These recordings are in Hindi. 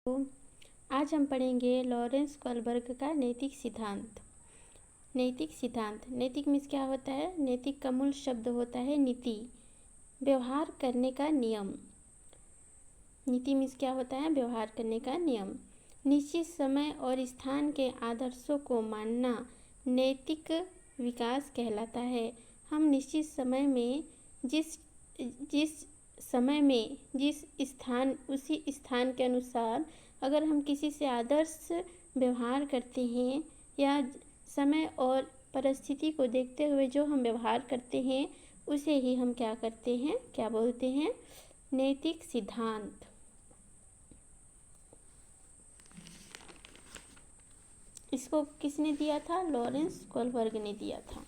तो आज हम पढ़ेंगे लॉरेंस कोलबर्ग का नैतिक सिद्धांत। नैतिक सिद्धांत, नैतिक मीन्स क्या होता है? नैतिक का मूल शब्द होता है नीति, व्यवहार करने का नियम। नीति मीन्स क्या होता है? व्यवहार करने का नियम। निश्चित समय और स्थान के आदर्शों को मानना नैतिक विकास कहलाता है। हम निश्चित समय में जिस स्थान, उसी स्थान के अनुसार अगर हम किसी से आदर्श व्यवहार करते हैं या समय और परिस्थिति को देखते हुए जो हम व्यवहार करते हैं उसे ही हम क्या करते हैं, क्या बोलते हैं? नैतिक सिद्धांत। इसको किसने दिया था? लॉरेंस कोलबर्ग ने दिया था।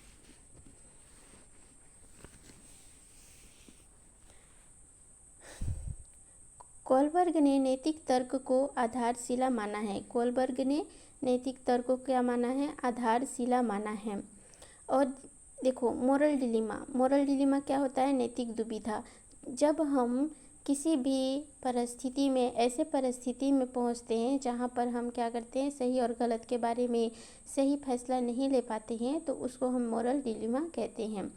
कोलबर्ग ने नैतिक तर्क को आधारशिला माना है। कोलबर्ग ने नैतिक तर्क को क्या माना है? आधारशिला माना है। और देखो, मोरल डिलीमा क्या होता है? नैतिक दुविधा। जब हम किसी भी परिस्थिति में, ऐसे परिस्थिति में पहुंचते हैं जहां पर हम क्या करते हैं, सही और गलत के बारे में सही फैसला नहीं ले पाते हैं, तो उसको हम मोरल डिलीमा कहते हैं।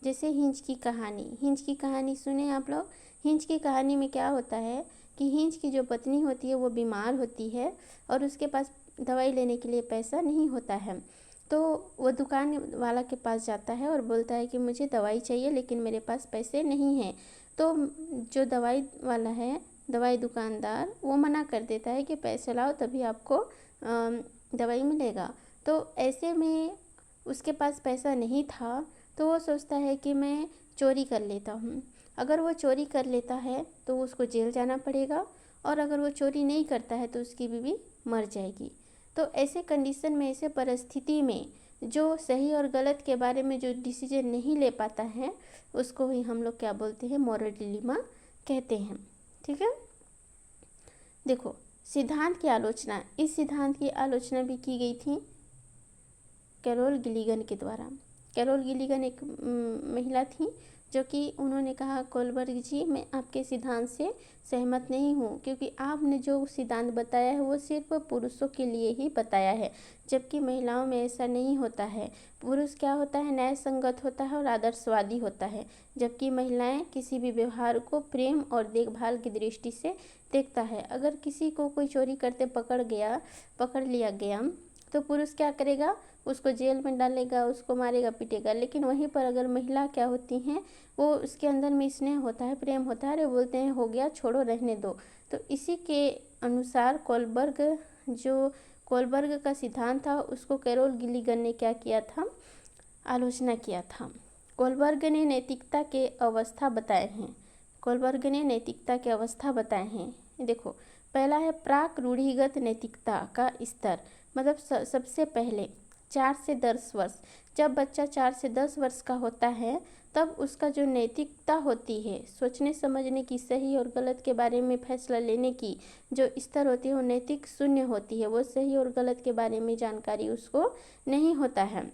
जैसे हिंच की कहानी सुने आप लोग। हिंच की कहानी में क्या होता है कि हिंच की जो पत्नी होती है वो बीमार होती है और उसके पास दवाई लेने के लिए पैसा नहीं होता है। तो वो दुकान वाला के पास जाता है और बोलता है कि मुझे दवाई चाहिए लेकिन मेरे पास पैसे नहीं हैं। तो जो दवाई वाला है, दवाई दुकानदार, वो मना कर देता है कि पैसे लाओ तभी आपको दवाई मिलेगा। तो ऐसे में उसके पास पैसा नहीं था, तो वो सोचता है कि मैं चोरी कर लेता हूँ। अगर वो चोरी कर लेता है तो उसको जेल जाना पड़ेगा, और अगर वो चोरी नहीं करता है तो उसकी बीवी मर जाएगी। तो ऐसे कंडीशन में, ऐसे परिस्थिति में जो सही और गलत के बारे में जो डिसीजन नहीं ले पाता है उसको ही हम लोग क्या बोलते हैं? मोरल डिलीमा कहते हैं। ठीक है। देखो, सिद्धांत की आलोचना, इस सिद्धांत की आलोचना भी की गई थी कैरोल गिलिगन के द्वारा। कैरोल गिलिगन एक महिला थी जो कि उन्होंने कहा, कोलबर्ग जी, मैं आपके सिद्धांत से सहमत नहीं हूँ, क्योंकि आपने जो सिद्धांत बताया है वो सिर्फ पुरुषों के लिए ही बताया है, जबकि महिलाओं में ऐसा नहीं होता है। पुरुष क्या होता है? न्याय संगत होता है और आदर्शवादी होता है, जबकि महिलाएं किसी भी व्यवहार को प्रेम और देखभाल की दृष्टि से देखता है। अगर किसी को कोई चोरी करते पकड़ लिया गया तो पुरुष क्या करेगा? उसको जेल में डालेगा, उसको मारेगा, पीटेगा। लेकिन वहीं पर अगर महिला क्या होती हैं, वो उसके अंदर में स्नेह होता है, प्रेम होता है, अरे बोलते हैं हो गया, छोड़ो, रहने दो। तो इसी के अनुसार कोलबर्ग का सिद्धांत था, उसको कैरोल गिलिगन ने क्या किया था? आलोचना किया था। कोलबर्ग ने नैतिकता के अवस्था बताए हैं। कोलबर्ग ने नैतिकता के अवस्था बताए हैं। देखो, पहला है प्राक रूढ़िगत नैतिकता का स्तर। मतलब सबसे पहले 4 से 10 वर्ष, जब बच्चा 4 से 10 वर्ष का होता है तब उसका जो नैतिकता होती है, सोचने समझने की, सही और गलत के बारे में फैसला लेने की जो स्तर होती है वो नैतिक शून्य होती है। वो सही और गलत के बारे में जानकारी उसको नहीं होता है।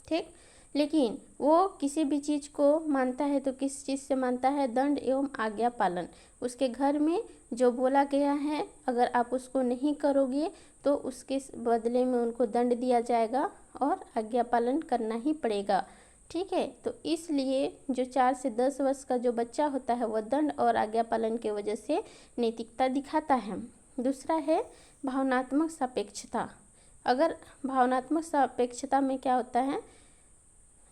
ठीक। लेकिन वो किसी भी चीज़ को मानता है तो किस चीज़ से मानता है? दंड एवं आज्ञा पालन। उसके घर में जो बोला गया है, अगर आप उसको नहीं करोगे तो उसके बदले में उनको दंड दिया जाएगा और आज्ञा पालन करना ही पड़ेगा। ठीक है। तो इसलिए जो 4 से 10 वर्ष का जो बच्चा होता है वह दंड और आज्ञा पालन की वजह से नैतिकता दिखाता है। दूसरा है भावनात्मक सापेक्षता। अगर भावनात्मक सापेक्षता में क्या होता है?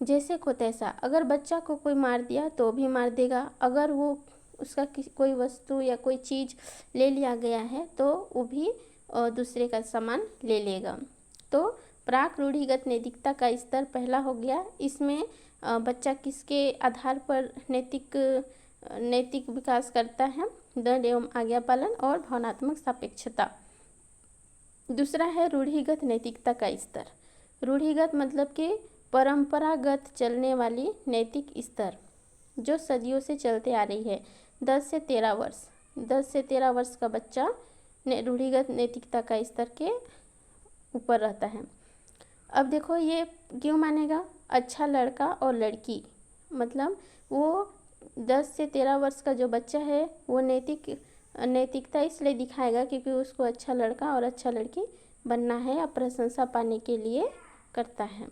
जैसे को तैसा। अगर बच्चा को कोई मार दिया तो भी मार देगा, अगर वो उसका कोई वस्तु या कोई चीज़ ले लिया गया है तो वो भी दूसरे का सामान ले लेगा। तो प्राक रूढ़िगत नैतिकता का स्तर पहला हो गया। इसमें बच्चा किसके आधार पर नैतिक विकास करता है? दंड एवं आज्ञा पालन और भावनात्मक सापेक्षता। दूसरा है रूढ़िगत नैतिकता का स्तर। रूढ़िगत मतलब कि परंपरागत चलने वाली नैतिक स्तर जो सदियों से चलते आ रही है। 10 से 13 वर्ष का बच्चा रूढ़िगत नैतिकता का स्तर के ऊपर रहता है। अब देखो, ये क्यों मानेगा? अच्छा लड़का और लड़की, मतलब वो 10 से 13 वर्ष का जो बच्चा है वो नैतिक नैतिकता इसलिए दिखाएगा क्योंकि उसको अच्छा लड़का और अच्छा लड़की बनना है या प्रशंसा पाने के लिए करता है।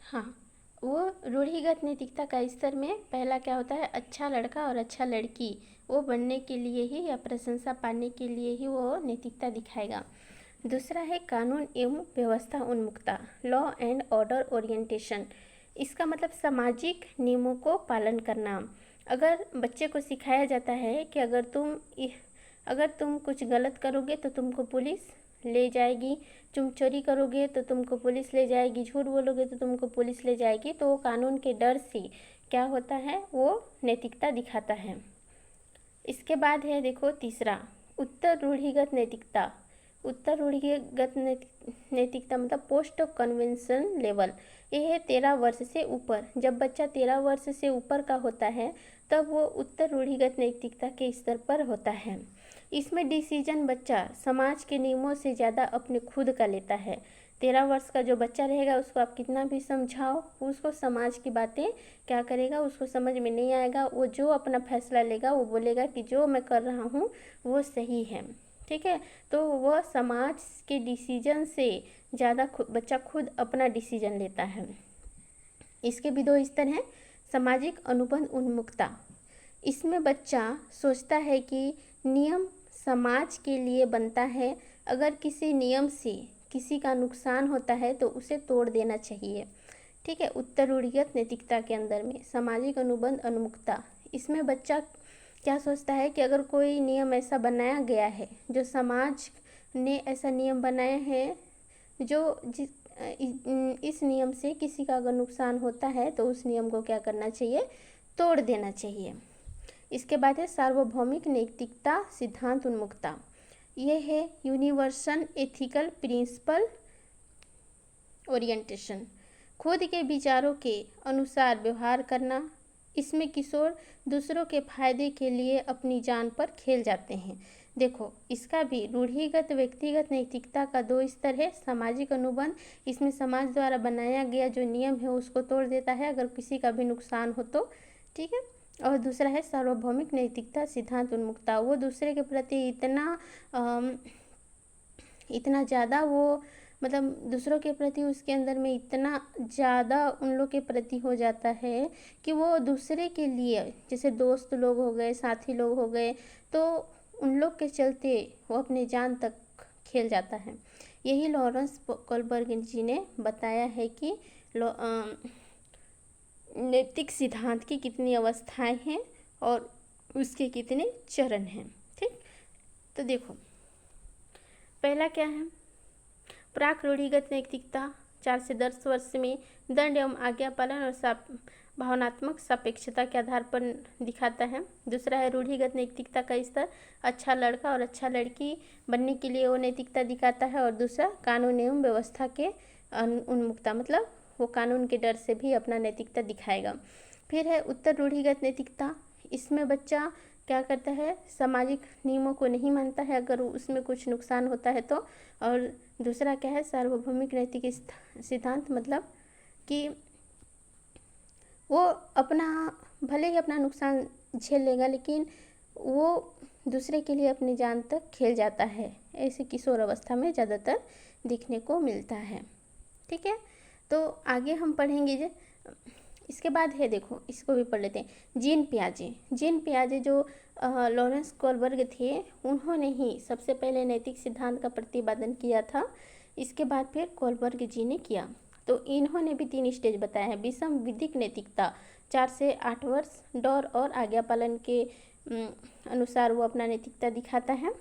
हाँ, वो रूढ़िगत नैतिकता का स्तर में पहला क्या होता है, अच्छा लड़का और अच्छा लड़की वो बनने के लिए ही या प्रशंसा पाने के लिए ही वो नैतिकता दिखाएगा। दूसरा है कानून एवं व्यवस्था उन्मुखता, लॉ एंड ऑर्डर ओरिएंटेशन। इसका मतलब सामाजिक नियमों को पालन करना। अगर बच्चे को सिखाया जाता है कि अगर तुम कुछ गलत करोगे तो तुमको पुलिस ले जाएगी, तुम चोरी करोगे तो तुमको पुलिस ले जाएगी, झूठ बोलोगे तो तुमको पुलिस ले जाएगी, तो वो कानून के डर से क्या होता है, वो नैतिकता दिखाता है। इसके बाद है देखो तीसरा, उत्तर रूढ़िगत नैतिकता। उत्तर रूढ़िगत नैतिकता मतलब पोस्ट कन्वेंशन लेवल। यह है 13 वर्ष से ऊपर। जब बच्चा 13 वर्ष से ऊपर का होता है तब वो उत्तर रूढ़िगत नैतिकता के स्तर पर होता है। इसमें डिसीजन बच्चा समाज के नियमों से ज़्यादा अपने खुद का लेता है। 13 वर्ष का जो बच्चा रहेगा उसको आप कितना भी समझाओ, उसको समाज की बातें क्या करेगा, उसको समझ में नहीं आएगा। वो जो अपना फैसला लेगा वो बोलेगा कि जो मैं कर रहा हूँ वो सही है, ठीक है। तो वह समाज के डिसीजन से ज़्यादा बच्चा खुद अपना डिसीजन लेता है। इसके भी 2 स्तर हैं। सामाजिक अनुबंध उन्मुखता, इसमें बच्चा सोचता है कि नियम समाज के लिए बनता है, अगर किसी नियम से किसी का नुकसान होता है तो उसे तोड़ देना चाहिए, ठीक है। उत्तर रूढ़िगत नैतिकता के अंदर में सामाजिक अनुबंध उन्मुखता, इसमें बच्चा क्या सोचता है कि अगर कोई नियम ऐसा बनाया गया है, जो समाज ने ऐसा नियम बनाया है, जो इस नियम से किसी का अगर नुकसान होता है तो उस नियम को क्या करना चाहिए, तोड़ देना चाहिए। इसके बाद है सार्वभौमिक नैतिकता सिद्धांत उन्मुखता। यह है यूनिवर्सल एथिकल प्रिंसिपल ओरिएंटेशन, खुद के विचारों के अनुसार व्यवहार करना। इसमें किशोर दूसरों के फायदे के लिए अपनी जान पर खेल जाते हैं। देखो, इसका भी रूढ़िगत व्यक्तिगत नैतिकता का 2 स्तर है। सामाजिक अनुबंध, इसमें समाज द्वारा बनाया गया जो नियम है उसको तोड़ देता है अगर किसी का भी नुकसान हो तो, ठीक है। और दूसरा है सार्वभौमिक नैतिकता सिद्धांत उन्मुखता, वो दूसरे के प्रति इतना ज़्यादा वो मतलब दूसरों के प्रति उसके अंदर में इतना ज़्यादा उन लोग के प्रति हो जाता है कि वो दूसरे के लिए, जैसे दोस्त लोग हो गए, साथी लोग हो गए, तो उन लोग के चलते वो अपने जान तक खेल जाता है। यही लॉरेंस कोलबर्ग जी ने बताया है कि नैतिक सिद्धांत की कितनी अवस्थाएं हैं और उसके कितने चरण हैं, ठीक। तो देखो, पहला क्या है, प्राक रूढ़िगत नैतिकता 4 से 10 वर्ष में दंड एवं आज्ञा पालन और भावनात्मक सापेक्षता के आधार पर दिखाता है। दूसरा है रूढ़िगत नैतिकता का स्तर, अच्छा लड़का और अच्छा लड़की बनने के लिए वो नैतिकता दिखाता है। और दूसरा कानून एवं व्यवस्था के उन्मुखता, मतलब वो कानून के डर से भी अपना नैतिकता दिखाएगा। फिर है उत्तर रूढ़िगत नैतिकता, इसमें बच्चा क्या करता है, सामाजिक नियमों को नहीं मानता है अगर उसमें कुछ नुकसान होता है तो। और दूसरा क्या है, सार्वभौमिक नैतिक सिद्धांत, मतलब कि वो अपना भले ही अपना नुकसान झेल लेगा लेकिन वो दूसरे के लिए अपनी जान तक खेल जाता है। ऐसे किशोर अवस्था में ज़्यादातर दिखने को मिलता है, ठीक है। तो आगे हम पढ़ेंगे इसके बाद है, देखो इसको भी पढ़ लेते हैं। जीन पियाजे जो लॉरेंस कोलबर्ग थे, उन्होंने ही सबसे पहले नैतिक सिद्धांत का प्रतिपादन किया था। इसके बाद फिर कोलबर्ग जी ने किया। तो इन्होंने भी 3 स्टेज बताया है। विषम विधिक नैतिकता 4 से 8 वर्ष, डर और आज्ञा पालन के अनुसार वो अपना नैतिकता दिखाता है।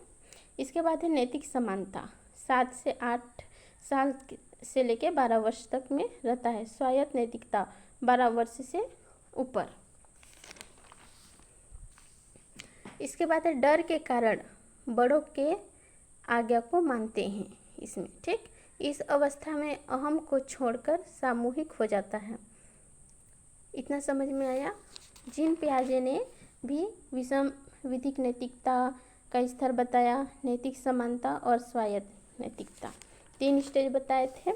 इसके बाद है नैतिक समानता, 7 से 8 साल से लेकर 12 वर्ष तक में रहता है। स्वायत्त नैतिकता 12 वर्ष से ऊपर। इसके बाद है डर के कारण बड़ों के आज्ञा को मानते हैं इसमें, ठीक। इस अवस्था में अहम को छोड़कर सामूहिक हो जाता है। इतना समझ में आया। जीन पियाजे ने भी विषम विधिक नैतिकता का स्तर बताया, नैतिक समानता और स्वायत्त नैतिकता, 3 स्टेज बताए थे,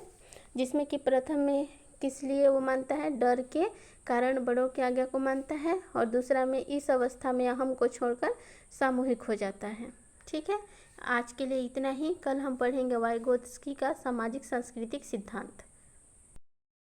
जिसमें कि प्रथम में किस लिए वो मानता है, डर के कारण बड़ों की आज्ञा को मानता है, और दूसरा में इस अवस्था में अहम को छोड़कर सामूहिक हो जाता है। ठीक है, आज के लिए इतना ही। कल हम पढ़ेंगे वाइगोत्स्की का सामाजिक सांस्कृतिक सिद्धांत।